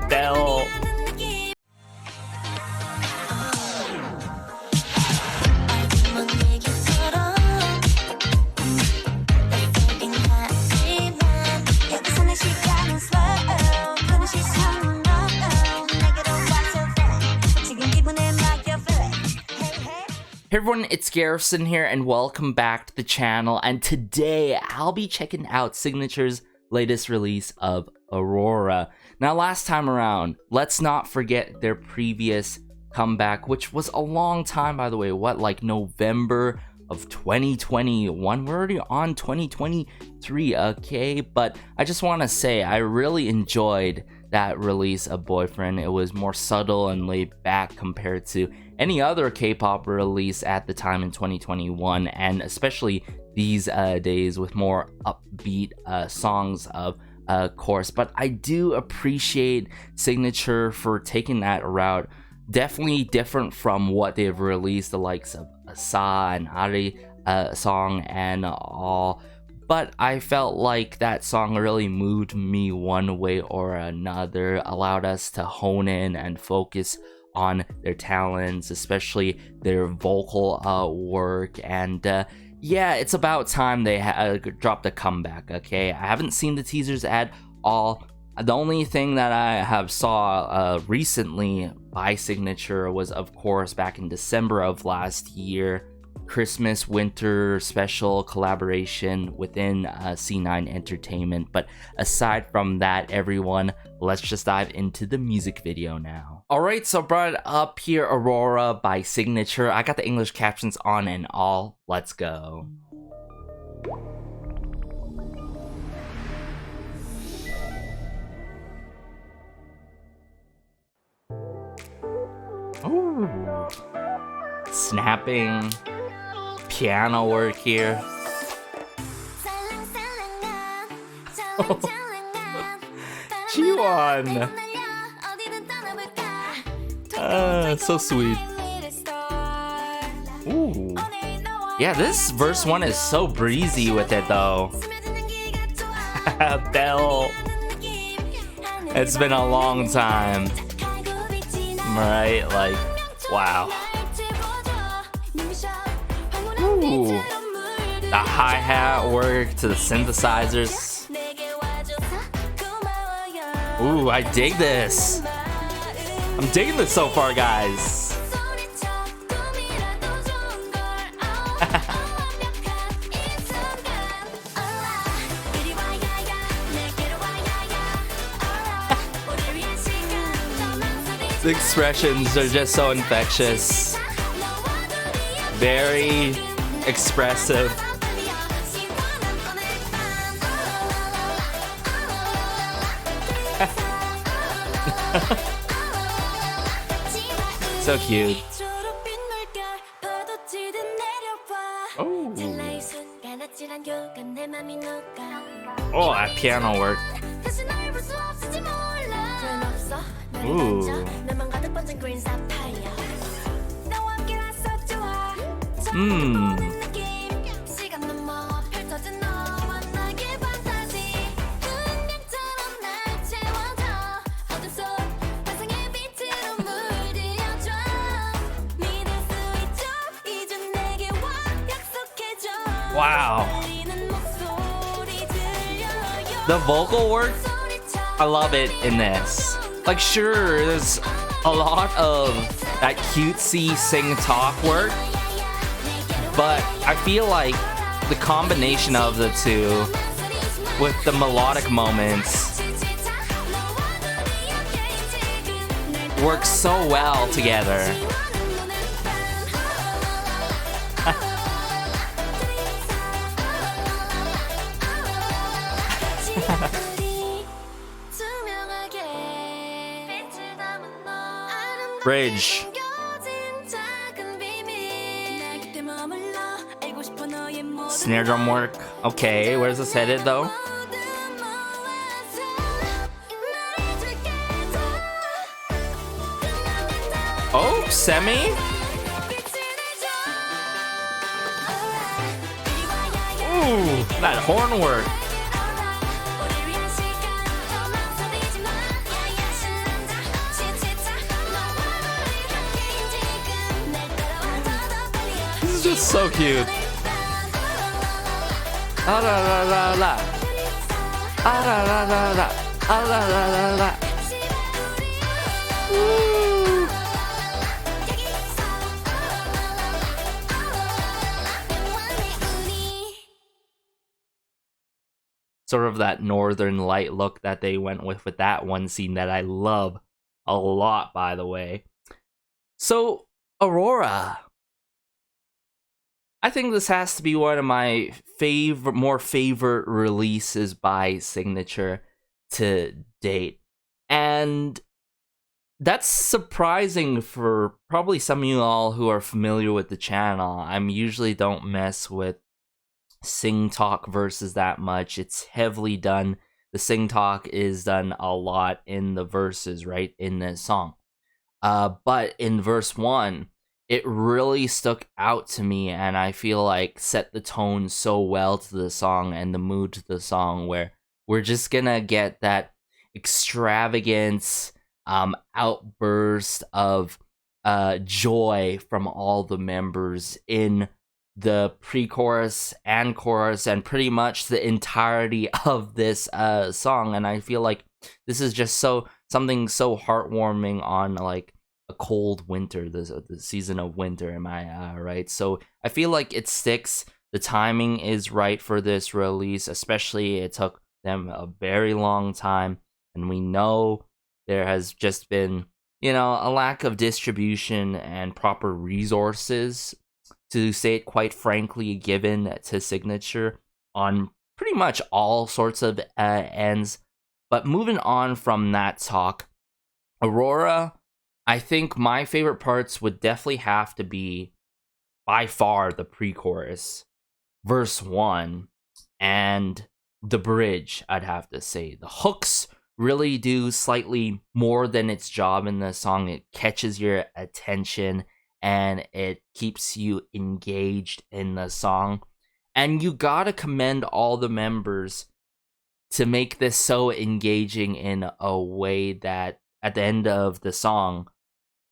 Bell. Hey everyone, it's Garrison here and welcome back to the channel, and today I'll be checking out Cignature's latest release of Aurora. Now last time around, let's not forget their previous comeback, which was a long time, by the way, like November of 2021? We're already on 2023, okay? But I just want to say I really enjoyed that release of Boyfriend. It was more subtle and laid back compared to any other K-pop release at the time in 2021, and especially these days with more upbeat songs, of course. But I do appreciate Cignature for taking that route. Definitely different from what they've released, the likes of Sa and Ari song and all. But I felt like that song really moved me one way or another, allowed us to hone in and focus on their talents, especially their vocal work. And yeah, it's about time they dropped a comeback, okay? I haven't seen the teasers at all. The only thing that I have saw recently by Cignature was, of course, back in December of last year, Christmas winter special collaboration within C9 Entertainment. But aside from that, everyone, let's just dive into the music video now. Alright, so brought up here Aurora by Cignature. I got the English captions on and all. Let's go. Ooh. Snapping piano work here. Jiwon. So sweet. Ooh. Yeah, this verse one is so breezy with it though. Bell. It's been a long time. Right? Like, wow. Ooh. The hi-hat work to the synthesizers. Ooh, I dig this. I'm digging this so far, guys. The expressions are just so infectious. Very expressive. So cute. Oh, that piano work. Ooh. Wow. The vocal work, I love it in this. Like, sure, there's a lot of that cutesy sing-talk work, but I feel like the combination of the two with the melodic moments works so well together. Bridge. Snare drum work. Okay, where's this headed though? Oh, semi? Ooh, that horn work. is just so cute. Ah la la la la. Ah la la la la. Ah la la la la. Woo. Sort of that northern light look that they went with that one scene that I love a lot, by the way. So, Aurora. I think this has to be one of my more favorite releases by Cignature to date. And that's surprising for probably some of you all who are familiar with the channel. I usually don't mess with sing talk verses that much. It's heavily done. The sing talk is done a lot in the verses, right, in the song. But in verse 1, it really stuck out to me, and I feel like set the tone so well to the song and the mood to the song, where we're just gonna get that extravagance outburst of joy from all the members in the pre-chorus and chorus and pretty much the entirety of this song. And I feel like this is just something so heartwarming on like a cold winter, the season of winter, am I right? So I feel like it sticks. The timing is right for this release, especially it took them a very long time, and we know there has just been, a lack of distribution and proper resources, to say it quite frankly, given to Cignature on pretty much all sorts of ends. But moving on from that talk, Aurora, I think my favorite parts would definitely have to be, by far, the pre-chorus, verse 1, and the bridge, I'd have to say. The hooks really do slightly more than its job in the song. It catches your attention, and it keeps you engaged in the song. And you gotta commend all the members to make this so engaging in a way that at the end of the song,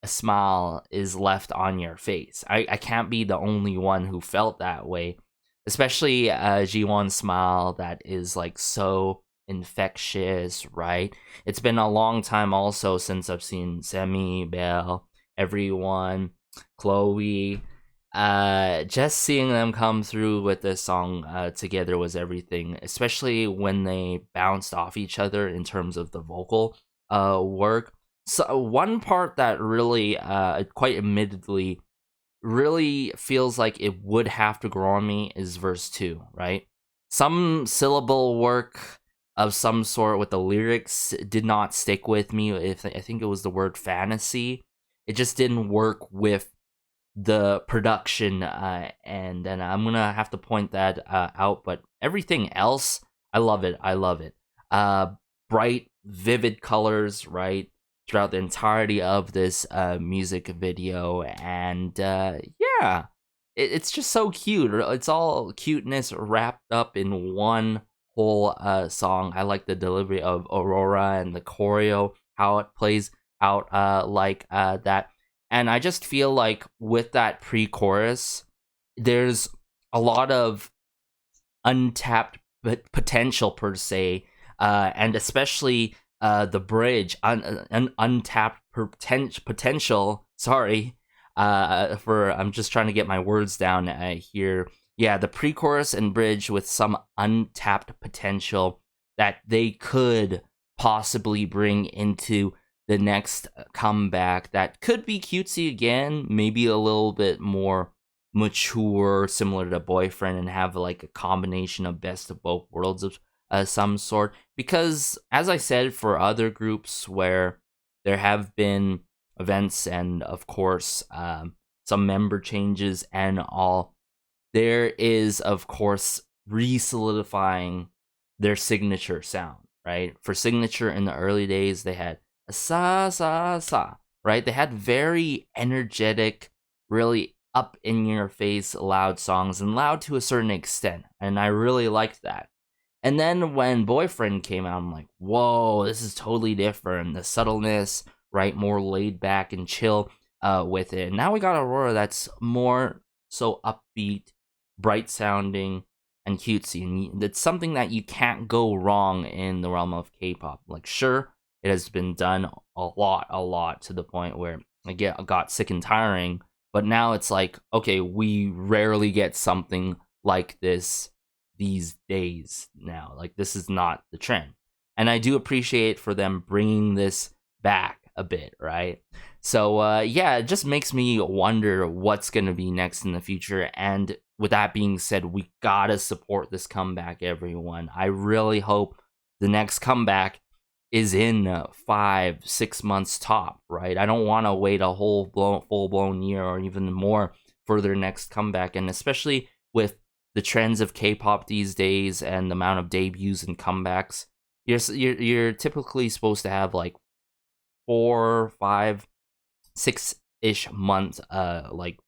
a smile is left on your face. I can't be the only one who felt that way, especially Jiwon's smile that is like so infectious, right? It's been a long time also since I've seen Semi, Belle, everyone, Chloe. Just seeing them come through with this song together was everything, especially when they bounced off each other in terms of the vocal work. So one part that really, quite admittedly, really feels like it would have to grow on me is verse 2, right? Some syllable work of some sort with the lyrics did not stick with me. I think it was the word fantasy. It just didn't work with the production, and I'm gonna have to point that out. But everything else, I love it. Bright, vivid colors, right, throughout the entirety of this music video, and yeah, it's just so cute. It's all cuteness wrapped up in one whole song. I like the delivery of Aurora and the choreo, how it plays out like that. And I just feel like with that pre-chorus, there's a lot of untapped potential per se, and especially the bridge, untapped potential. Sorry, I'm just trying to get my words down here. Yeah, the pre-chorus and bridge with some untapped potential that they could possibly bring into the next comeback that could be cutesy again, maybe a little bit more mature, similar to Boyfriend, and have like a combination of best of both worlds of some sort. Because, as I said, for other groups where there have been events and, of course, some member changes and all, there is, of course, re-solidifying their signature sound, right? For Cignature in the early days, they had sa sa sa, right? They had very energetic, really up in your face loud songs, and loud to a certain extent, and I really liked that. And then when Boyfriend came out, I'm like, whoa, this is totally different. The subtleness, right, more laid back and chill with it. And now we got Aurora that's more so upbeat, bright sounding, and cutesy. And it's something that you can't go wrong in the realm of K-pop. Like, sure, it has been done a lot to the point where I got sick and tiring. But now it's like, okay, we rarely get something like this these days now. Like, this is not the trend. And I do appreciate for them bringing this back a bit, right? So, yeah, it just makes me wonder what's going to be next in the future. And with that being said, we gotta support this comeback, everyone. I really hope the next comeback is in 5-6 months top, right? I don't want to wait a full-blown year or even more for their next comeback. And especially with the trends of K-pop these days and the amount of debuts and comebacks, you're typically supposed to have like 4, 5, 6-ish months, like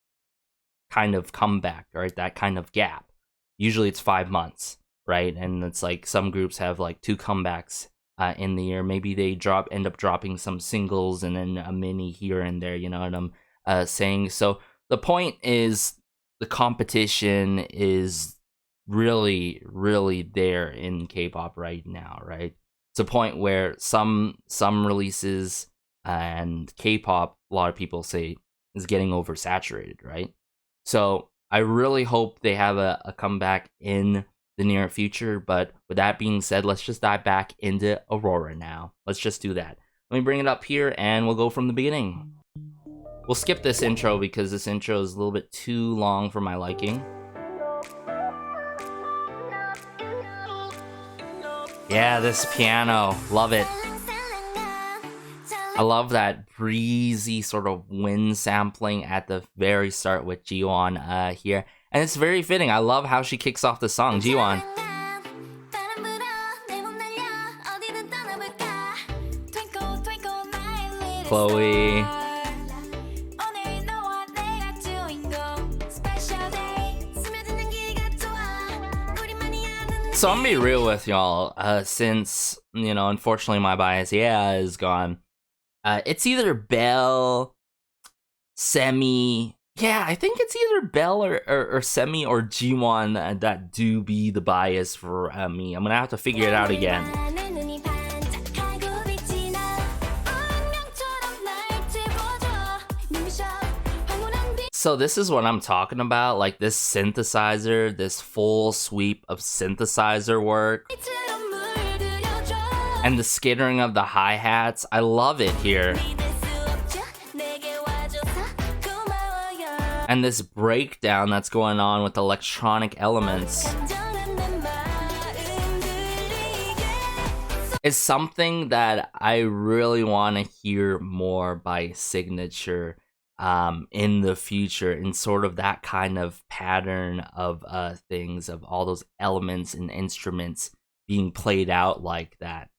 kind of comeback, right? That kind of gap. Usually it's 5 months, right? And it's like some groups have like 2 comebacks in the year. Maybe they end up dropping some singles and then a mini here and there. You know what I'm saying? So the point is, the competition is really there in K-pop right now, right? It's a point where some releases and K-pop, a lot of people say, is getting oversaturated, right? So I really hope they have a comeback in the near future. But with that being said, let's just dive back into Aurora now. Let's just do that. Let me bring it up here and we'll go from the beginning. We'll skip this intro because this intro is a little bit too long for my liking. Yeah, this piano, love it. I love that breezy sort of wind sampling at the very start with Jiwon here. And it's very fitting. I love how she kicks off the song. Jiwon. Chloe. So I'm gonna be real with y'all. Since, you know, unfortunately my bias, is gone. It's either Belle, Semi. Yeah, I think it's either Belle or Semi or Jiwon that do be the bias for me. I'm gonna have to figure it out again. So this is what I'm talking about, like this synthesizer, this full sweep of synthesizer work. And the skittering of the hi-hats, I love it here. And this breakdown that's going on with electronic elements is something that I really want to hear more by Cignature in the future, in sort of that kind of pattern of things, of all those elements and instruments being played out like that.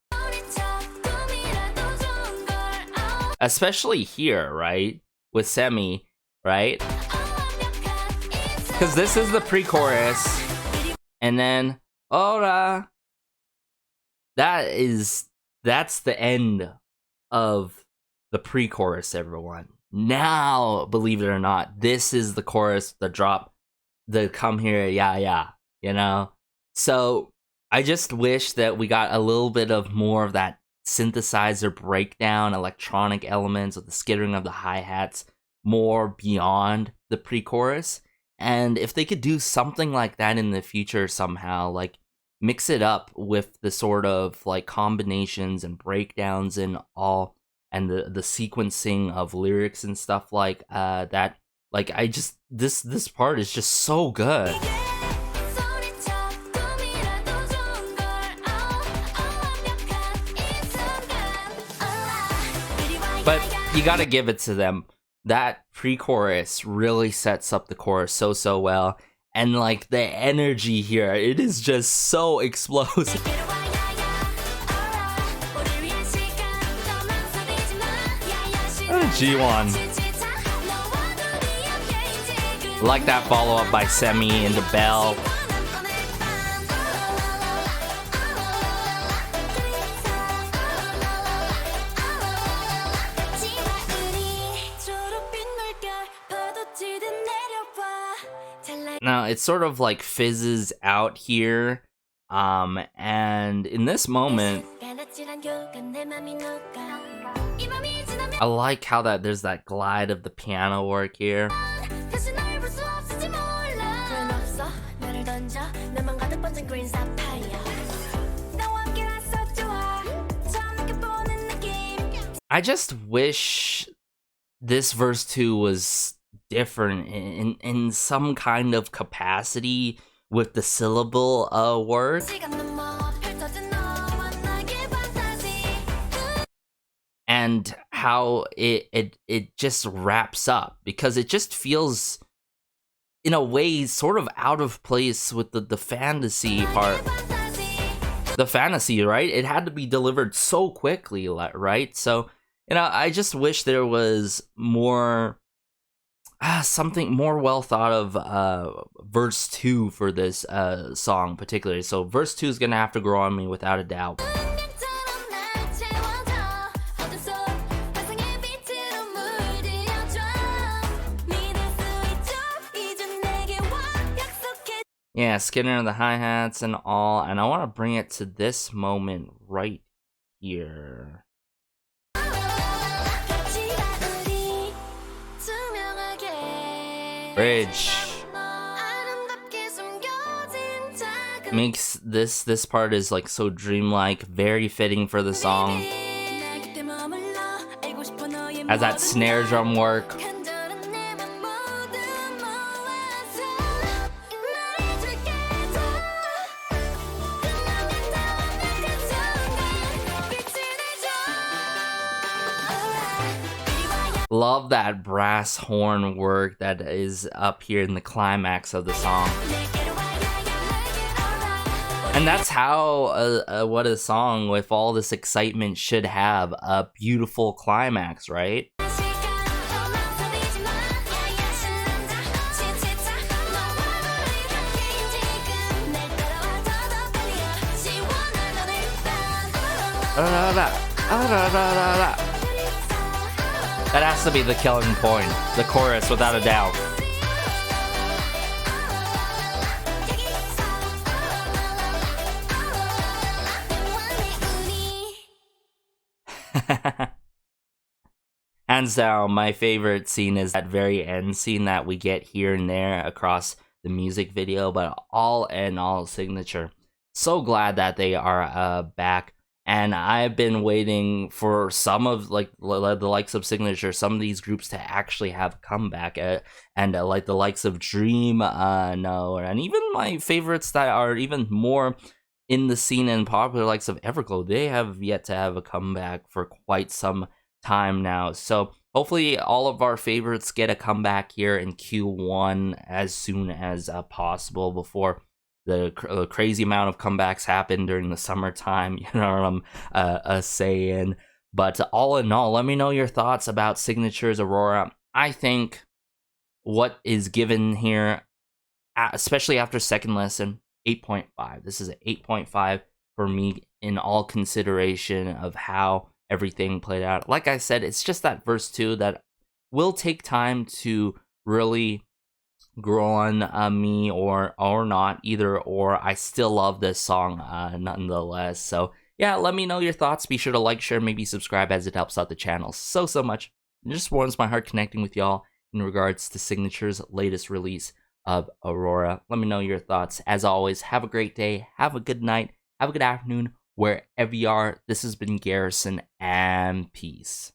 Especially here, right? With Semi, right? Because this is the pre-chorus. And then, Aurora. That's the end of the pre-chorus, everyone. Now, believe it or not, this is the chorus, the drop, the come here, yeah, you know? So, I just wish that we got a little bit of more of that synthesizer breakdown, electronic elements, with the skittering of the hi-hats, more beyond the pre-chorus. And if they could do something like that in the future somehow, like mix it up with the sort of like combinations and breakdowns and all, and the sequencing of lyrics and stuff like that, like I just, this part is just so good. But you gotta give it to them. That pre-chorus really sets up the chorus so well. And like the energy here, it is just so explosive. Jiwon. Like that follow-up by Semi into Belle. Now it sort of like fizzes out here, and in this moment, I like how that there's that glide of the piano work here. I just wish this verse 2 was different in some kind of capacity with the syllable work. And how it just wraps up, because it just feels in a way sort of out of place with the fantasy part. The fantasy, right? It had to be delivered so quickly, right? So, you know, I just wish there was more, something more well thought of verse 2 for this song particularly. So verse 2 is gonna have to grow on me without a doubt. Yeah, Skinner the hi-hats and all, and I want to bring it to this moment right here. Bridge makes this part is like so dreamlike, very fitting for the song. As that snare drum work. Love that brass horn work that is up here in the climax of the song. And that's how what a song with all this excitement should have, a beautiful climax, right? That has to be the killing point, the chorus, without a doubt. Hands down, my favorite scene is that very end scene that we get here and there across the music video, but all in all, Cignature. So glad that they are back. And I've been waiting for some of like the likes of Cignature, some of these groups to actually have a comeback, and like the likes of Dream, and even my favorites that are even more in the scene and popular, likes of Everglow. They have yet to have a comeback for quite some time now. So hopefully all of our favorites get a comeback here in Q1 as soon as possible before the crazy amount of comebacks happen during the summertime, you know what I'm saying. But all in all, let me know your thoughts about Cignature's Aurora. I think what is given here, especially after second lesson, 8.5. This is an 8.5 for me in all consideration of how everything played out. Like I said, it's just that verse 2 that will take time to really grow on me or not, either or. I still love this song nonetheless. So yeah, let me know your thoughts. Be sure to like, share, maybe subscribe, as it helps out the channel so much. It just warms my heart connecting with y'all in regards to Cignature's latest release of Aurora. Let me know your thoughts. As always, have a great day, have a good night, have a good afternoon, wherever you are. This has been Garrison, and peace.